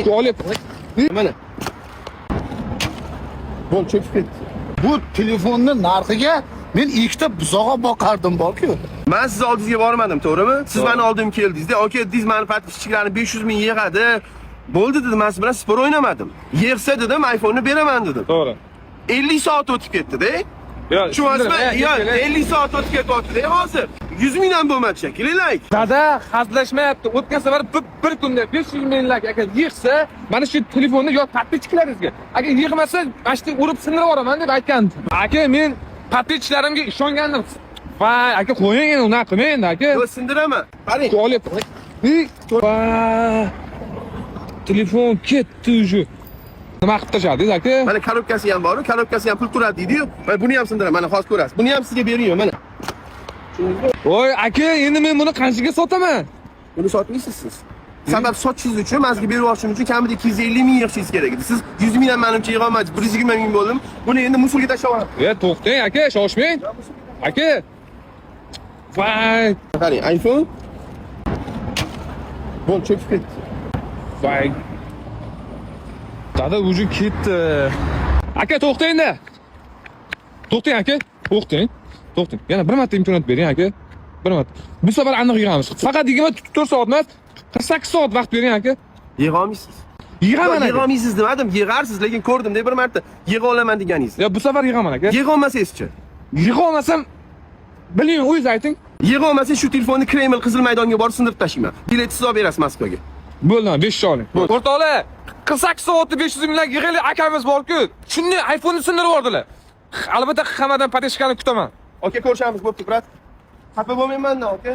qarang. Olib. Mana. Bo'l cho'kib ketdi. Bu telefonni narxiga men ikkita buzog'a boqardim borku. Men siz oldingizga bormadim, to'g'rimi? Siz meni oldimga keldingiz-da, aka, dedingiz meni podpischiklarim 500 ming yig'adi. Bo'ldi dedim, men siz bilan spor o'ynamadim. Yig'sa dedim, iPhone'ni beraman dedim. To'g'ri. 50 soat o'tib ketdi-da. Yo, Tushunasizmi? Yo, 50 soat o'tib ketyapti-da hozir. 100 mingdan bo'lmadi shekilli. Dada, hazillashmayapti. O'tgan safar bir kunda 500 minglik aka yig'sa, mana shu telefonni yo podpischiklaringizga. Agar yig'masa, mana shu urib sindirib yuboraman deb aytgandim. Aka, men podpischilarimga ishongandim. Voy, aka, qo'ying endi unaqa qilmang, aka. Yo, sindiraman. Qarang. Olib. Voy. Telefon ketdi уже. Nima qilib tashladingiz aka? Mana korobkasi ham bor, korobkasi ham pul turadi deydi-yu. Mana buni ham sindiraman, mana hozir ko'rasiz. Buni ham sizga beraman, mana. Voy, aka, endi men buni qanchaga sotaman? Buni sotmaysiz siz. Sabab sotishingiz uchun, sizga berib olishim uchun kamida 250 ming yig'ishingiz kerak edi. Siz 100 mingdan menimcha yig'a olmadingiz. 120 ming bo'ldim. Buni endi musulga tashlab yuboraman. To'xtang aka, shoshmang. Aka. Voy, Qarang, iPhone. Bo'l cho'kib ketdi. voy. Dada уже ketdi. Aka, to'xtang-da. To'xtang aka, to'xtang. To'xtang. Yana bir marta imkoniyat bering aka. Bir marta. Bu safar aniq yig'amiz. Faqat 24 soat emas, 48 soat vaqt bering aka. Yig'a olmaysiz. Yig'aman aka. Yig'a olmaysiz demadim, yig'arsiz, lekin ko'rdim-da bir marta. Yig'a olaman deganingiz. Ya bu safar yig'aman aka. Yig'a olmasangizchi. Yig'a olmasam, biling, o'zingiz ayting. Yig'a olmasangiz shu telefonni Kreml Qizil maydonga borib sindirib tashlayman. Biletsiz olib berasiz Moskvaga. Bo'ldi, 5 oling. O'rtoqlar, 48 soatda 500 minglik yig'ili akamiz bor-ku. Shuni iPhone'ni sindirib yubordilar. Albatta hammadan podishkani kutaman. Aka, ko'rishamiz, bo'pti, brat. Xafa bo'lmayman-da, aka.